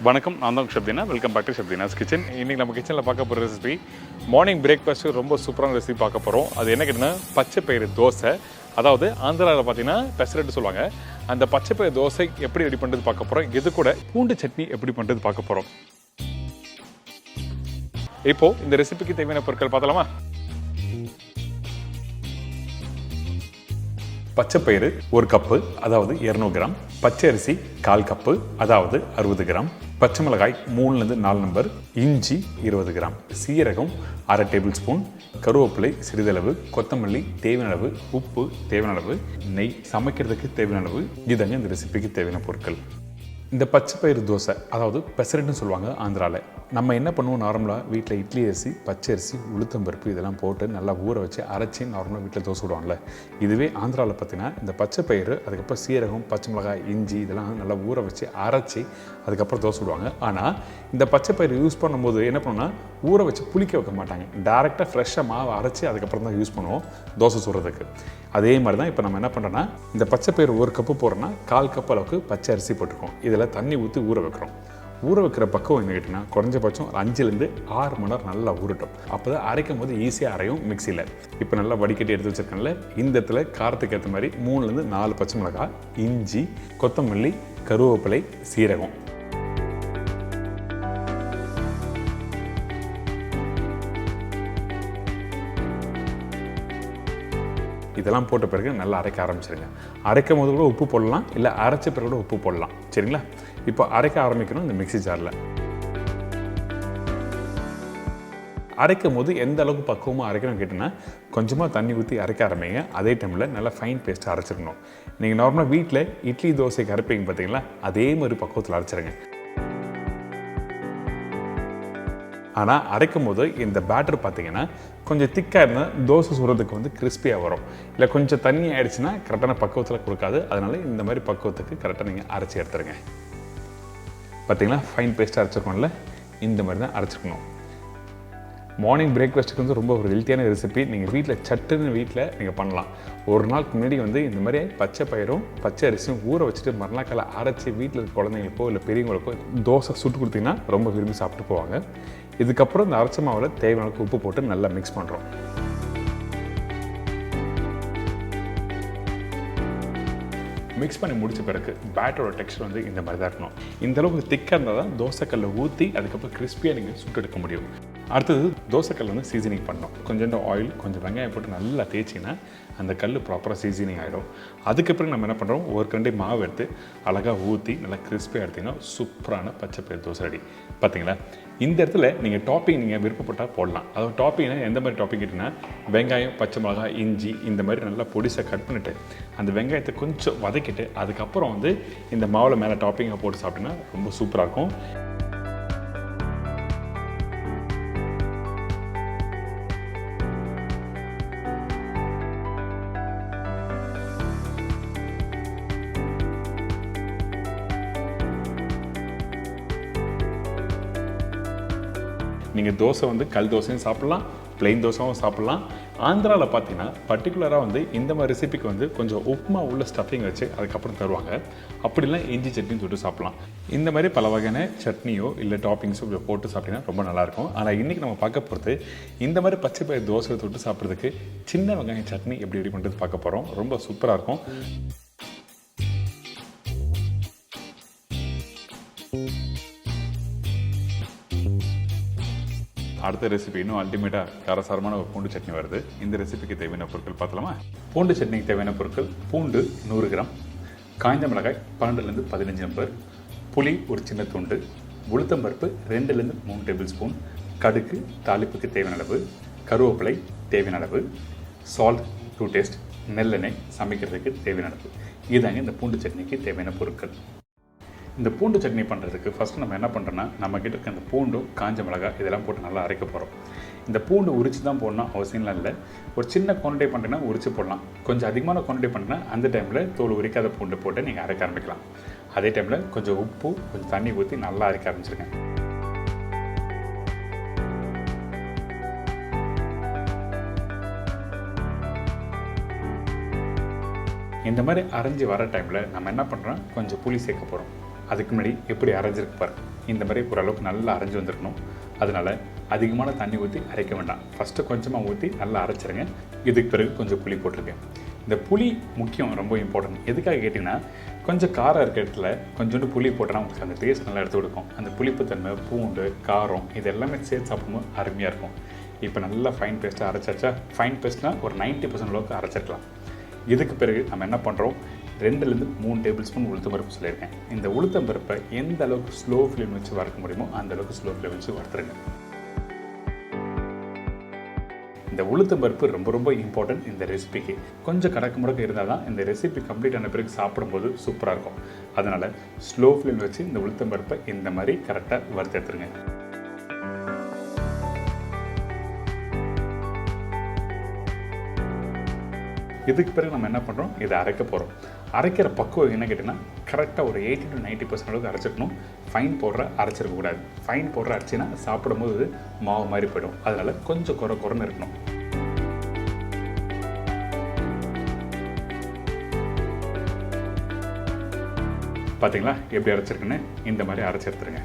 வணக்கம், நான் தான் Shabdeena. Welcome back to Shabdeena's kitchen. இன்றைக்கி நம்ம கிச்சனில் பார்க்க போகிற ரெசிபி மார்னிங் பிரேக்ஃபாஸ்ட்டு ரொம்ப சூப்பரான ரெசிபி பார்க்க போகிறோம். அது என்ன கேட்டிங்கன்னா பச்சை பயிறு தோசை. அதாவது ஆந்திராவில் பார்த்தீங்கன்னா பெசரட்டு சொல்லுவாங்க. அந்த பச்சை பயிறு தோசை எப்படி ரெடி பண்ணுறது பார்க்க போகிறோம். இது கூட பூண்டு சட்னி எப்படி பண்ணுறது பார்க்க போகிறோம். இப்போது இந்த ரெசிபிக்கு தேவையான பொருட்கள் பார்த்தலாமா? பச்சை பயிறு 1 கப்பு, அதாவது 200 கிராம். பச்சை அரிசி 1/4 கப்பு, அதாவது 60 கிராம். பச்சை மிளகாய் 3லேருந்து 4 நம்பர். இஞ்சி 20 கிராம். சீரகம் 1/2 டேபிள் ஸ்பூன். கருவேப்பிலை சிறிதளவு. கொத்தமல்லி தேவையான அளவு. உப்பு தேவையான அளவு. நெய் சமைக்கிறதுக்கு தேவையான அளவு. இதுதாங்க இந்த ரெசிபிக்கு தேவையான பொருட்கள். இந்த பச்சை பயிறு தோசை, அதாவது பெசரட்டுன்னு சொல்லுவாங்க ஆந்திராவில். நம்ம என்ன பண்ணுவோம், நார்மலாக வீட்டில் இட்லி அரிசி, பச்சை அரிசி, உளுத்தம்பருப்பு இதெல்லாம் போட்டு நல்லா ஊற வச்சு அரைச்சி நார்மலாக வீட்டில் தோசை விடுவாங்கள்ல. இதுவே ஆந்திராவில் பார்த்தீங்கன்னா இந்த பச்சை பயிறு, அதுக்கப்புறம் சீரகம், பச்சை மிளகாய், இஞ்சி இதெல்லாம் நல்லா ஊற வச்சு அரைச்சி அதுக்கப்புறம் தோசை விடுவாங்க. ஆனால் இந்த பச்சை பயிறு யூஸ் பண்ணும்போது என்ன பண்ணோன்னா, ஊற வச்சு புளிக்க வைக்க மாட்டாங்க. டேரெக்டாக ஃப்ரெஷ்ஷாக மாவு அரைச்சி அதுக்கப்புறம் தான் யூஸ் பண்ணுவோம் தோசை சுடுறதுக்கு. அதே மாதிரி தான் இப்போ நம்ம என்ன பண்ணுறோன்னா, இந்த பச்சை பயிறு 1 கப்பு போடுறோன்னா 1/4 கப் அளவுக்கு பச்சை அரிசி போட்டுருக்கோம். இதில் தண்ணி ஊற்றி ஊற வைக்கிறோம். ஊற வைக்கிற பக்கம் என்ன கேட்டிங்கன்னா, குறைஞ்சபட்சம் 5லேருந்து 6 மணி நேரம் நல்லா ஊறட்டும். அப்போ தான் அரைக்கும் போது ஈஸியாக அரையும் மிக்சியில். இப்போ நல்லா வடிகட்டி எடுத்து வச்சுருக்கேன்ல, இந்த இடத்துல காரத்துக்கு ஏற்ற மாதிரி 3லேருந்து 4 பச்சை மிளகாய், இஞ்சி, கொத்தமல்லி, கருவேப்பிலை, சீரகம். இதெல்லாம் போட்ட பிறகு நல்லா அரைக்க ஆரம்பிச்சிருங்க. அரைக்கும் போது கூட உப்பு போடலாம், இல்லை அரைச்ச பிறகு கூட உப்பு போடலாம். சரிங்களா? இப்போ அரைக்க ஆரம்பிக்கணும். இந்த மிக்ஸி ஜாரில் அரைக்கும் போது எந்த அளவுக்கு பக்குவமாக அரைக்கணும்னு கேட்டிங்கன்னா, கொஞ்சமாக தண்ணி ஊற்றி அரைக்க ஆரம்பிங்க. அதே டைமில் நல்லா ஃபைன் பேஸ்ட்டாக அரைச்சிடணும். நீங்கள் நார்மலாக வீட்டில் இட்லி தோசைக்கு அரைப்பீங்க பார்த்தீங்களா, அதே மாதிரி பக்குவத்தில் அரைச்சிருங்க. ஆனால் அரைக்கும் போது இந்த பேட்டர் பார்த்தீங்கன்னா கொஞ்சம் திக்காக இருந்தால் தோசை சுடுறதுக்கு வந்து கிறிஸ்பியாக வரும். இல்லை கொஞ்சம் தண்ணி ஆயிடுச்சுன்னா கரெக்டான பக்குவத்தில் கொடுக்காது. அதனால் இந்த மாதிரி பக்குவத்துக்கு கரெக்டாக நீங்கள் அரைச்சி எடுத்துருங்க. பார்த்தீங்களா, ஃபைன் பேஸ்ட்டாக அரைச்சிருக்கோம்ல, இந்த மாதிரி தான் அரைச்சிருக்கணும். மார்னிங் பிரேக்ஃபாஸ்ட்டுக்கு வந்து ரொம்ப ஒரு ஹெல்த்தியான ரெசிபி. நீங்கள் வீட்டில் சட்டுன்னு நீங்கள் பண்ணலாம். ஒரு நாளுக்கு முன்னாடி வந்து இந்த மாதிரி பச்சை பயிரும் பச்சை அரிசியும் ஊற வச்சுட்டு மறுநாள் காலை அரைச்சி வீட்டில் இருக்க குழந்தைங்களுக்கோ இல்லை பெரியவங்களுக்கோ தோசை சுட்டு கொடுத்தீங்கன்னா ரொம்ப விரும்பி சாப்பிட்டு போவாங்க. இதுக்கப்புறம் இந்த அரைச்ச மாவில் தேவையான உப்பு போட்டு நல்லா மிக்ஸ் பண்ணுறோம். மிக்ஸ் பண்ணி முடிச்ச பிறகு பேட்டரோட டெக்ஸ்டர் வந்து இந்த மாதிரி தான் இருக்கணும். இந்த அளவுக்கு திக்காக இருந்தால் தான் தோசைக்கல்லை ஊற்றி அதுக்கப்புறம் கிறிஸ்பியாக நீங்கள் சுட்டு எடுக்க முடியும். அடுத்தது தோசைக்கல் வந்து சீசனிங் பண்ணணும். கொஞ்சோண்டு ஆயில், கொஞ்சம் வெங்காயம் போட்டு நல்லா தேய்ச்சிங்கன்னா அந்த கல் ப்ராப்பராக சீசனிங் ஆகிடும். அதுக்கப்புறம் நம்ம என்ன பண்ணுறோம், ஒரு கரண்டி மாவு எடுத்து அழகாக ஊற்றி நல்லா கிறிஸ்பியாக எடுத்திங்கன்னா சூப்பரான பச்சை பயிறு தோசை ரெடி. பார்த்தீங்களா? இந்த இடத்துல நீங்கள் டாப்பிங் நீங்கள் விருப்பப்பட்டால் போடலாம். அதாவது டாப்பிங்னா எந்த மாதிரி டாப்பிங் கேட்டிங்கன்னா, வெங்காயம், பச்சை மிளகாய், இஞ்சி இந்த மாதிரி நல்லா பொடிசாக கட் பண்ணிவிட்டு அந்த வெங்காயத்தை கொஞ்சம் வதக்கிட்டு அதுக்கப்புறம் வந்து இந்த மாவில் மேலே டாப்பிங்கை போட்டு சாப்பிட்டீங்கன்னா ரொம்ப சூப்பராக இருக்கும். நீங்கள் தோசை வந்து கல் தோசையும் சாப்பிட்லாம், பிளெயின் தோசையும் சாப்பிட்லாம். ஆந்திராவில் பார்த்தீங்கன்னா பர்டிகுலராக வந்து இந்த மாதிரி ரெசிபிக்கு வந்து கொஞ்சம் உப்புமா உள்ள ஸ்டஃபிங் வச்சு அதுக்கப்புறம் தருவாங்க. அப்படிலாம் இஞ்சி சட்னியும் தொட்டு சாப்பிட்லாம். இந்த மாதிரி பல வகையான சட்னியோ இல்லை டாப்பிங்ஸோ போட்டு சாப்பிட்டீங்கன்னா ரொம்ப நல்லாயிருக்கும். ஆனால் இன்றைக்கி நம்ம பார்க்க போகிறது இந்த மாதிரி பச்சை பயிறு தோசை தொட்டு சாப்பிட்றதுக்கு சின்ன வெங்காயம் சட்னி எப்படி ரெடி பண்ணுறது பார்க்க போகிறோம். ரொம்ப சூப்பராக இருக்கும். அடுத்த ரெசிபி இன்னும் அல்டிமேட்டாக காரசாரமான ஒரு பூண்டு சட்னி வருது. இந்த ரெசிபிக்கு தேவையான பொருட்கள் பார்த்தலாமா? பூண்டு சட்னிக்கு தேவையான பொருட்கள்: பூண்டு 100 கிராம், காய்ந்த மிளகாய் 12லேருந்து 15 நம்பர், புளி ஒரு சின்ன துண்டு, உளுத்தம்பருப்பு 2லேருந்து 3 டேபிள் ஸ்பூன், கடுகு தாளிப்புக்கு தேவையான அளவு, கருவேப்பிலை தேவையான அளவு, சால்ட் டு டேஸ்ட், நெல்லெண்ணெய் சமைக்கிறதுக்கு தேவையான அளவு. இதுதாங்க இந்த பூண்டு சட்னிக்கு தேவையான பொருட்கள். இந்த பூண்டு சட்னி பண்ணுறதுக்கு ஃபஸ்ட்டு நம்ம என்ன பண்ணுறோன்னா, நம்மக்கிட்ட இருக்க அந்த பூண்டும் காஞ்ச மிளகாய் இதெல்லாம் போட்டு நல்லா அரைக்க போகிறோம். இந்த பூண்டு உரிச்சு தான் போடணும் அவசியம்லாம் இல்லை. ஒரு சின்ன குவான்டிட்டி பண்ணுறேன்னா உரிச்சு போடலாம். கொஞ்சம் அதிகமான குவான்டிட்டி பண்ணுறேன்னா அந்த டைமில் தோல் உரிக்காத பூண்டு போட்டு நீங்கள் அரைக்க ஆரம்பிக்கலாம். அதே டைமில் கொஞ்சம் உப்பு, கொஞ்சம் தண்ணி ஊற்றி நல்லா அரைக்க ஆரம்பிச்சிருங்க. இந்த மாதிரி அரைஞ்சி வர டைமில் நம்ம என்ன பண்ணுறோம், கொஞ்சம் புளி சேர்க்க போகிறோம். அதுக்கு முன்னாடி எப்படி அரைஞ்சிருக்கு பாரு. இந்த மாதிரி ஓரளவுக்கு நல்லா அரைஞ்சி வந்திருக்கணும். அதனால் அதிகமான தண்ணி ஊற்றி அரைக்க வேண்டாம். ஃபஸ்ட்டு கொஞ்சமாக ஊற்றி நல்லா அரைச்சிருங்க. இதுக்கு பிறகு கொஞ்சம் புளி போட்டிருக்கேன். இந்த புளி முக்கியம், ரொம்ப இம்பார்ட்டன்ட். எதுக்காக கேட்டிங்கன்னா, கொஞ்சம் காரம் இருக்க இடத்துல கொஞ்சோண்டு புளி போட்டோன்னா உங்களுக்கு அந்த டேஸ்ட் நல்லா எடுத்து கொடுக்கும். அந்த புளிப்புத்தன்மை, பூண்டு, காரம் இது எல்லாமே சேர்த்து சாப்பிடும்போது அருமையாக இருக்கும். இப்போ நல்லா ஃபைன் பேஸ்ட்டாக அரைச்சாச்சா? ஃபைன் பேஸ்ட்னால் ஒரு 90% அளவுக்கு அரைச்சிருக்கலாம். இதுக்கு பிறகு நம்ம என்ன பண்ணுறோம், 2லேருந்து 3 டேபிள் ஸ்பூன் உளுத்தம் பருப்பு சொல்லியிருக்கேன். இந்த உளுத்தம் பருப்பை எந்த அளவுக்கு ஸ்லோ ஃப்ளேம் வச்சு வறுக்க முடியுமோ அந்த அளவுக்கு ஸ்லோ ஃப்ளேம் வச்சு வறுத்துருங்க. இந்த உளுத்தம் பருப்பு ரொம்ப ரொம்ப இம்பார்ட்டன்ட் இந்த ரெசிபிக்கு. கொஞ்சம் கடக்கு முடக்க இருந்தால் தான் இந்த ரெசிபி கம்ப்ளீட் ஆன பிறகு சாப்பிடும்போது சூப்பராக இருக்கும். அதனால் ஸ்லோ ஃப்ளேம் வச்சு இந்த உளுத்தம் பருப்பை இந்த மாதிரி கரெக்டாக வறுத்து எடுத்துருங்க. இதுக்கு பிறகு நம்ம என்ன பண்ணுறோம், இதை அரைக்க போகிறோம். அரைக்கிற பக்குவம் என்ன கேட்டிங்கன்னா, கரெக்டாக ஒரு 80 to 90% அளவுக்கு அரைச்சிக்கணும். ஃபைன் பவுடரை அரைச்சிருக்கக்கூடாது. ஃபைன் பவுடரை அரைச்சின்னா சாப்பிடும்போது மாவு மாதிரி போய்டும். அதனால் கொஞ்சம் குறைன்னு இருக்கணும். பார்த்தீங்களா எப்படி அரைச்சிருக்குன்னு? இந்த மாதிரி அரைச்சி எடுத்துருங்க.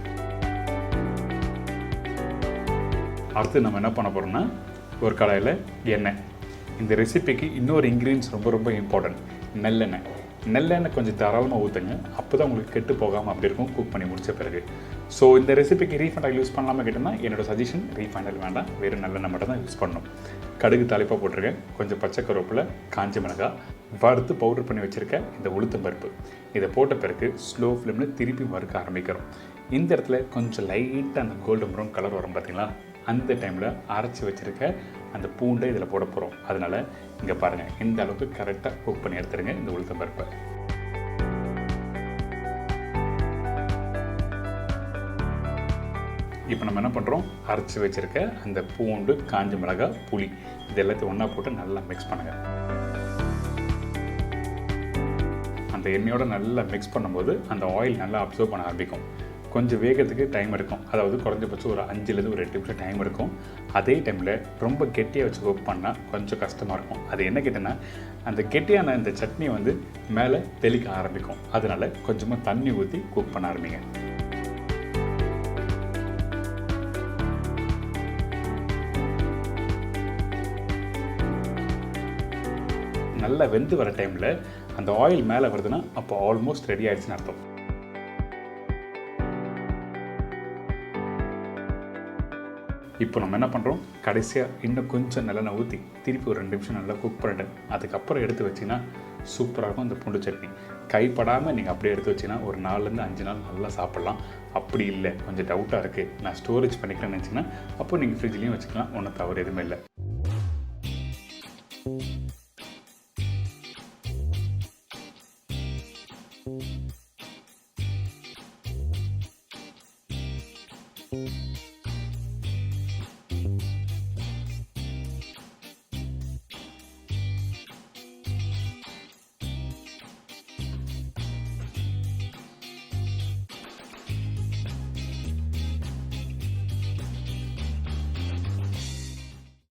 அடுத்து நம்ம என்ன பண்ண போகிறோம்னா, ஒரு கடாயில் எண்ணெய். இந்த ரெசிபிக்கு இன்னொரு இன்க்ரீடியன்ஸ் ரொம்ப ரொம்ப இம்பார்ட்டன்ட், நெல்லெண்ணெய். நெல்லெண்ணெய் கொஞ்சம் தாராளமாக ஊற்றுங்க. அப்போ தான் உங்களுக்கு கெட்டு போகாமல் அப்படி இருக்கும் குக் பண்ணி முடித்த பிறகு. ஸோ இந்த ரெசிபிக்கு ரீஃபைண்ட் ஆயில் யூஸ் பண்ணலாமல் கேட்டோம்னா என்னோடய சஜஷன் ரீஃபைண்ட் ஆயில் வேண்டாம், வெறும் நல்லெண்ணெய் மட்டும் தான் யூஸ் பண்ணணும். கடுகு தாளிப்பாக போட்டிருக்கேன், கொஞ்சம் பச்சை கருவேப்பிலை, காஞ்ச மிளகாய், வறுத்து பவுடர் பண்ணி வச்சுருக்கேன் இந்த உளுத்தம் பருப்பு. இதை போட்ட பிறகு ஸ்லோ ஃப்ளேமில் திருப்பி வறுக்க ஆரம்பிக்கிறோம். இந்த இடத்துல கொஞ்சம் லைட்டாக அந்த கோல்டன் ப்ரௌன் கலர் வரும் பார்த்தீங்களா? அந்த டைமில் அரைச்சி வச்சுருக்க அந்த பூண்டை இதில் போட போகிறோம். அதனால் இங்கே பாருங்கள், இந்த அளவுக்கு கரெக்டாக குக் பண்ணி எடுத்துருங்க இந்த உளுத்தம் பருப்பை. இப்போ நம்ம என்ன பண்ணுறோம், அரைச்சி வச்சுருக்க அந்த பூண்டு, காஞ்ச மிளகாய், புளி இது எல்லாத்தையும் ஒன்றா போட்டு நல்லா மிக்ஸ் பண்ணுங்கள். அந்த எண்ணெயோடு நல்லா மிக்ஸ் பண்ணும்போது அந்த ஆயில் நல்லா அப்சர்வ் பண்ண ஆரம்பிக்கும். கொஞ்சம் வேகத்துக்கு டைம் எடுக்கும். அதாவது குறைஞ்சபட்சம் ஒரு 5லேருந்து ஒரு 8 நிமிஷம் டைம் எடுக்கும். அதே டைமில் ரொம்ப கெட்டியாக வச்சு குக் பண்ணால் கொஞ்சம் கஷ்டமாக இருக்கும். அது என்ன கேட்டேன்னா, அந்த கெட்டியான இந்த சட்னி வந்து மேலே தெளிக்க ஆரம்பிக்கும். அதனால் கொஞ்சமாக தண்ணி ஊற்றி குக் பண்ண ஆரம்பிங்க. நல்லா வெந்து வர டைமில் அந்த ஆயில் மேலே வருதுன்னா அப்போ ஆல்மோஸ்ட் ரெடி ஆகிடுச்சுன்னு அர்த்தம். இப்போ நம்ம என்ன பண்ணுறோம், கடைசியாக இன்னும் கொஞ்சம் நல்லெண்ணெய் ஊற்றி திருப்பி ஒரு 2 நிமிஷம் நல்லா குக் பண்ணிட்டேன். அதுக்கப்புறம் எடுத்து வச்சிங்கன்னா சூப்பராக இருக்கும் இந்த பூண்டு சட்னி. கைப்படாமல் நீங்கள் அப்படியே எடுத்து வச்சிங்கன்னா ஒரு 4லேருந்து 5 நாள் நல்லா சாப்பிட்லாம். அப்படி இல்லை, கொஞ்சம் டவுட்டாக இருக்குது, நான் ஸ்டோரேஜ் பண்ணிக்கலாம்னு நினச்சிங்கன்னா அப்போ நீங்கள் ஃப்ரிட்ஜ்லேயும் வச்சுக்கலாம், ஒன்றும் தவறு எதுவுமே இல்லை.